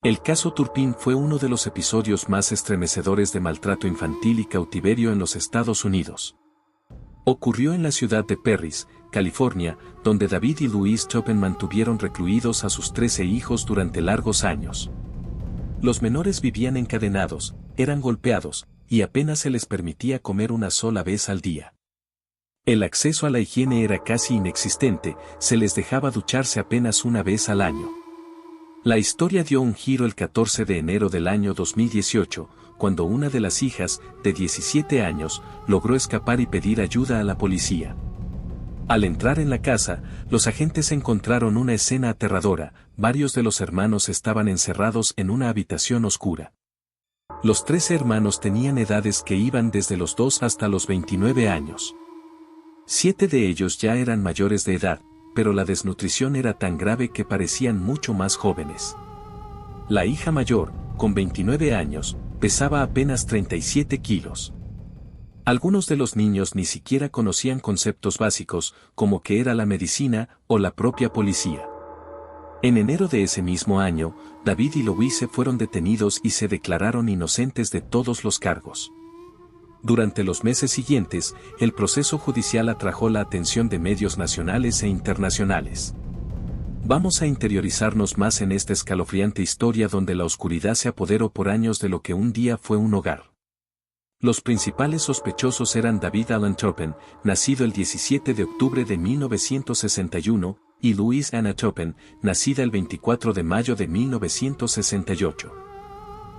El caso Turpin fue uno de los episodios más estremecedores de maltrato infantil y cautiverio en los Estados Unidos. Ocurrió en la ciudad de Perris, California, donde David y Louise Turpin mantuvieron recluidos a sus 13 hijos durante largos años. Los menores vivían encadenados, eran golpeados, y apenas se les permitía comer una sola vez al día. El acceso a la higiene era casi inexistente, se les dejaba ducharse apenas una vez al año. La historia dio un giro el 14 de enero del año 2018, cuando una de las hijas, de 17 años, logró escapar y pedir ayuda a la policía. Al entrar en la casa, los agentes encontraron una escena aterradora, varios de los hermanos estaban encerrados en una habitación oscura. Los 13 hermanos tenían edades que iban desde los 2 hasta los 29 años. 7 de ellos ya eran mayores de edad, pero la desnutrición era tan grave que parecían mucho más jóvenes. La hija mayor, con 29 años, pesaba apenas 37 kilos. Algunos de los niños ni siquiera conocían conceptos básicos, como qué era la medicina o la propia policía. En enero de ese mismo año, David y Louise fueron detenidos y se declararon inocentes de todos los cargos. Durante los meses siguientes, el proceso judicial atrajo la atención de medios nacionales e internacionales. Vamos a interiorizarnos más en esta escalofriante historia donde la oscuridad se apoderó por años de lo que un día fue un hogar. Los principales sospechosos eran David Alan Turpin, nacido el 17 de octubre de 1961, y Louise Anna Turpin, nacida el 24 de mayo de 1968.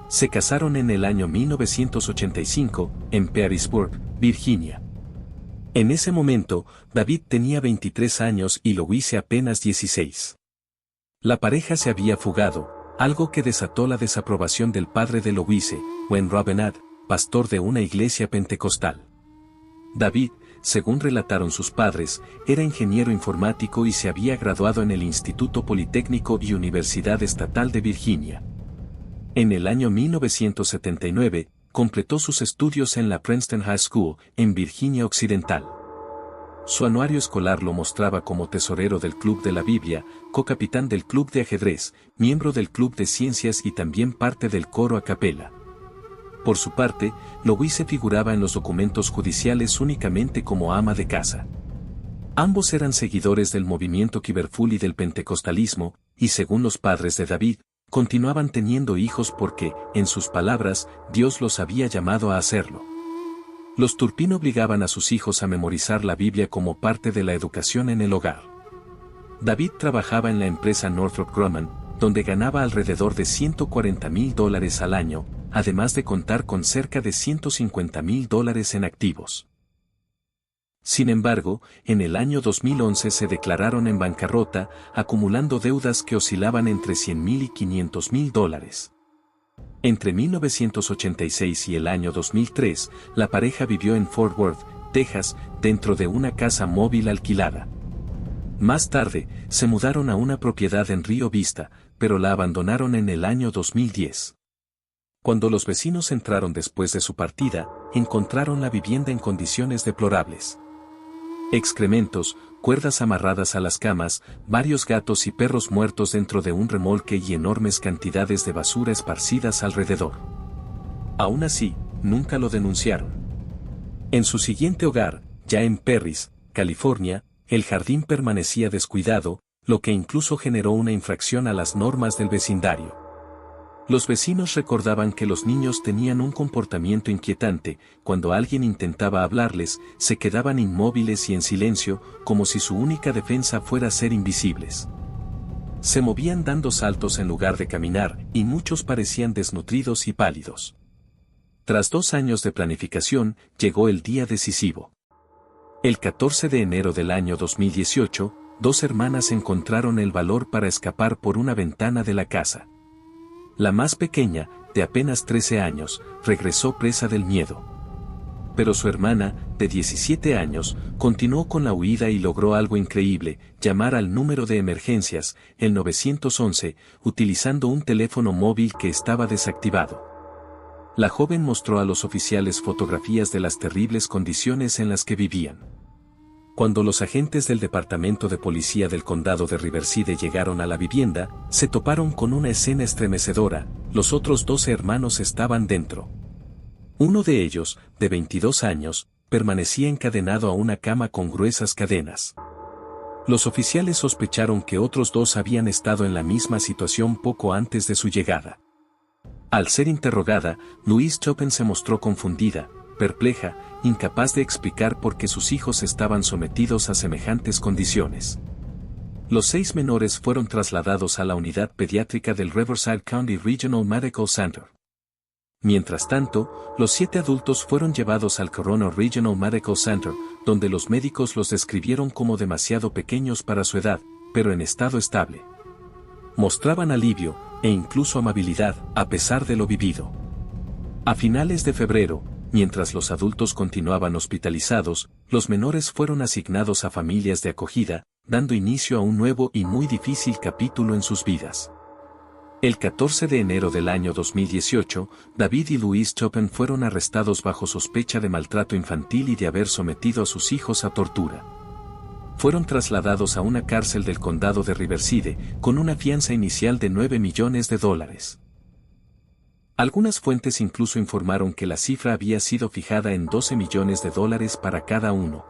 Se casaron en el año 1985, en Perrysburg, Virginia. En ese momento, David tenía 23 años y Louise apenas 16. La pareja se había fugado, algo que desató la desaprobación del padre de Louise, Wayne Robinette, pastor de una iglesia pentecostal. David, según relataron sus padres, era ingeniero informático y se había graduado en el Instituto Politécnico y Universidad Estatal de Virginia. En el año 1979, completó sus estudios en la Princeton High School, en Virginia Occidental. Su anuario escolar lo mostraba como tesorero del Club de la Biblia, co-capitán del Club de Ajedrez, miembro del Club de Ciencias y también parte del coro a capela. Por su parte, Louise figuraba en los documentos judiciales únicamente como ama de casa. Ambos eran seguidores del movimiento Quiverful y del pentecostalismo, y según los padres de David, continuaban teniendo hijos porque, en sus palabras, Dios los había llamado a hacerlo. Los Turpin obligaban a sus hijos a memorizar la Biblia como parte de la educación en el hogar. David trabajaba en la empresa Northrop Grumman, donde ganaba alrededor de $140,000 al año, además de contar con cerca de $150,000 en activos. Sin embargo, en el año 2011 se declararon en bancarrota, acumulando deudas que oscilaban entre $100,000 y $500,000. Entre 1986 y el año 2003, la pareja vivió en Fort Worth, Texas, dentro de una casa móvil alquilada. Más tarde, se mudaron a una propiedad en Río Vista, pero la abandonaron en el año 2010. Cuando los vecinos entraron después de su partida, encontraron la vivienda en condiciones deplorables. Excrementos, cuerdas amarradas a las camas, varios gatos y perros muertos dentro de un remolque y enormes cantidades de basura esparcidas alrededor. Aún así, nunca lo denunciaron. En su siguiente hogar, ya en Perris, California, el jardín permanecía descuidado, lo que incluso generó una infracción a las normas del vecindario. Los vecinos recordaban que los niños tenían un comportamiento inquietante, cuando alguien intentaba hablarles, se quedaban inmóviles y en silencio, como si su única defensa fuera ser invisibles. Se movían dando saltos en lugar de caminar, y muchos parecían desnutridos y pálidos. Tras 2 años de planificación, llegó el día decisivo. El 14 de enero del año 2018, 2 hermanas encontraron el valor para escapar por una ventana de la casa. La más pequeña, de apenas 13 años, regresó presa del miedo. Pero su hermana, de 17 años, continuó con la huida y logró algo increíble, llamar al número de emergencias, el 911, utilizando un teléfono móvil que estaba desactivado. La joven mostró a los oficiales fotografías de las terribles condiciones en las que vivían. Cuando los agentes del Departamento de Policía del Condado de Riverside llegaron a la vivienda, se toparon con una escena estremecedora. Los otros 12 hermanos estaban dentro. Uno de ellos, de 22 años, permanecía encadenado a una cama con gruesas cadenas. Los oficiales sospecharon que otros 2 habían estado en la misma situación poco antes de su llegada. Al ser interrogada, Louise Chopin se mostró confundida, perpleja, incapaz de explicar por qué sus hijos estaban sometidos a semejantes condiciones. Los 6 menores fueron trasladados a la unidad pediátrica del Riverside County Regional Medical Center. Mientras tanto, los 7 adultos fueron llevados al Corona Regional Medical Center, donde los médicos los describieron como demasiado pequeños para su edad, pero en estado estable. Mostraban alivio, e incluso amabilidad, a pesar de lo vivido. A finales de febrero, mientras los adultos continuaban hospitalizados, los menores fueron asignados a familias de acogida, dando inicio a un nuevo y muy difícil capítulo en sus vidas. El 14 de enero del año 2018, David y Louise Chopin fueron arrestados bajo sospecha de maltrato infantil y de haber sometido a sus hijos a tortura. Fueron trasladados a una cárcel del condado de Riverside, con una fianza inicial de $9 millones. Algunas fuentes incluso informaron que la cifra había sido fijada en $12 millones para cada uno.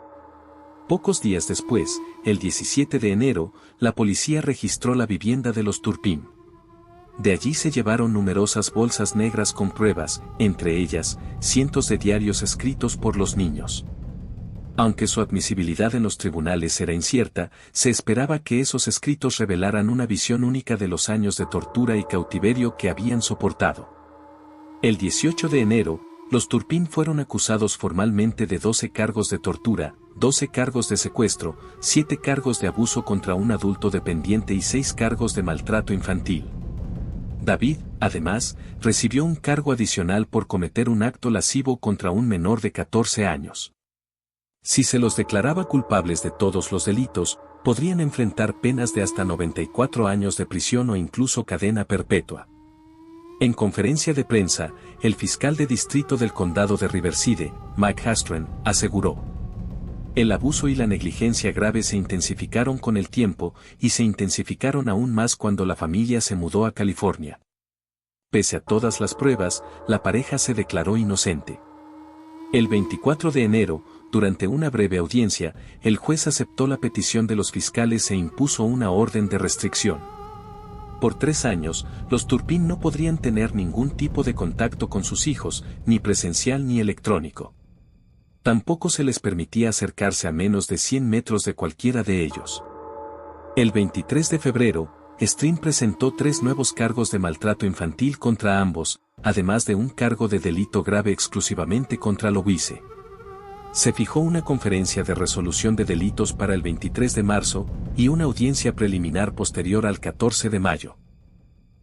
Pocos días después, el 17 de enero, la policía registró la vivienda de los Turpin. De allí se llevaron numerosas bolsas negras con pruebas, entre ellas, cientos de diarios escritos por los niños. Aunque su admisibilidad en los tribunales era incierta, se esperaba que esos escritos revelaran una visión única de los años de tortura y cautiverio que habían soportado. El 18 de enero, los Turpin fueron acusados formalmente de 12 cargos de tortura, 12 cargos de secuestro, 7 cargos de abuso contra un adulto dependiente y 6 cargos de maltrato infantil. David, además, recibió un cargo adicional por cometer un acto lascivo contra un menor de 14 años. Si se los declaraba culpables de todos los delitos, podrían enfrentar penas de hasta 94 años de prisión o incluso cadena perpetua. En conferencia de prensa, el fiscal de distrito del condado de Riverside, Mike Hastren, aseguró: el abuso y la negligencia grave se intensificaron con el tiempo, y se intensificaron aún más cuando la familia se mudó a California. Pese a todas las pruebas, la pareja se declaró inocente. El 24 de enero, durante una breve audiencia, el juez aceptó la petición de los fiscales e impuso una orden de restricción. Por 3 años, los Turpin no podrían tener ningún tipo de contacto con sus hijos, ni presencial ni electrónico. Tampoco se les permitía acercarse a menos de 100 metros de cualquiera de ellos. El 23 de febrero, Stream presentó 3 nuevos cargos de maltrato infantil contra ambos, además de un cargo de delito grave exclusivamente contra Louise. Se fijó una conferencia de resolución de delitos para el 23 de marzo, y una audiencia preliminar posterior al 14 de mayo.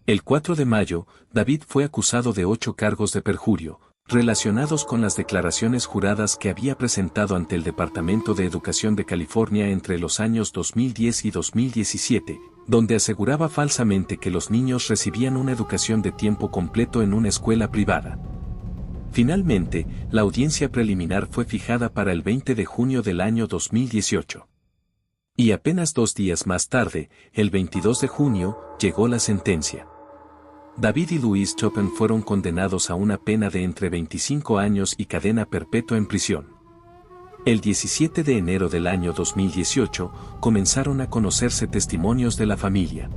El 4 de mayo, David fue acusado de 8 cargos de perjurio, relacionados con las declaraciones juradas que había presentado ante el Departamento de Educación de California entre los años 2010 y 2017, donde aseguraba falsamente que los niños recibían una educación de tiempo completo en una escuela privada. Finalmente, la audiencia preliminar fue fijada para el 20 de junio del año 2018. Y apenas 2 días más tarde, el 22 de junio, llegó la sentencia. David y Louise Chopin fueron condenados a una pena de entre 25 años y cadena perpetua en prisión. El 17 de enero del año 2018, comenzaron a conocerse testimonios de la familia.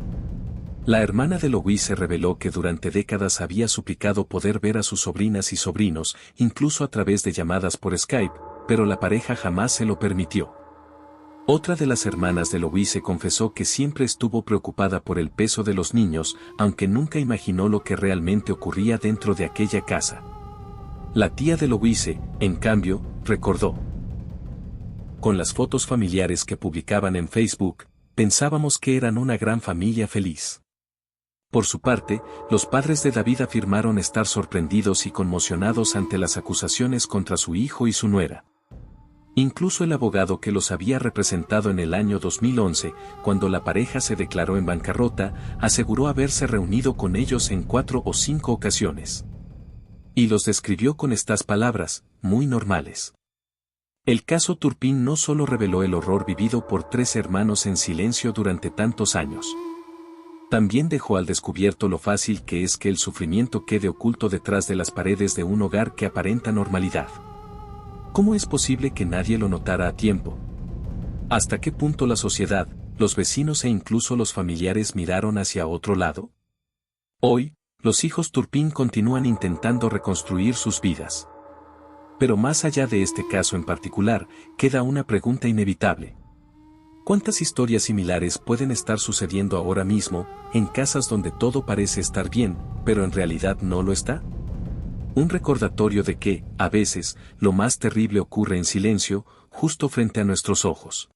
La hermana de Louise reveló que durante décadas había suplicado poder ver a sus sobrinas y sobrinos, incluso a través de llamadas por Skype, pero la pareja jamás se lo permitió. Otra de las hermanas de Louise confesó que siempre estuvo preocupada por el peso de los niños, aunque nunca imaginó lo que realmente ocurría dentro de aquella casa. La tía de Louise, en cambio, recordó: con las fotos familiares que publicaban en Facebook, pensábamos que eran una gran familia feliz. Por su parte, los padres de David afirmaron estar sorprendidos y conmocionados ante las acusaciones contra su hijo y su nuera. Incluso el abogado que los había representado en el año 2011, cuando la pareja se declaró en bancarrota, aseguró haberse reunido con ellos en 4 o 5 ocasiones. Y los describió con estas palabras: muy normales. El caso Turpin no solo reveló el horror vivido por 3 hermanos en silencio durante tantos años. También dejó al descubierto lo fácil que es que el sufrimiento quede oculto detrás de las paredes de un hogar que aparenta normalidad. ¿Cómo es posible que nadie lo notara a tiempo? ¿Hasta qué punto la sociedad, los vecinos e incluso los familiares miraron hacia otro lado? Hoy, los hijos Turpin continúan intentando reconstruir sus vidas. Pero más allá de este caso en particular, queda una pregunta inevitable. ¿Cuántas historias similares pueden estar sucediendo ahora mismo, en casas donde todo parece estar bien, pero en realidad no lo está? Un recordatorio de que, a veces, lo más terrible ocurre en silencio, justo frente a nuestros ojos.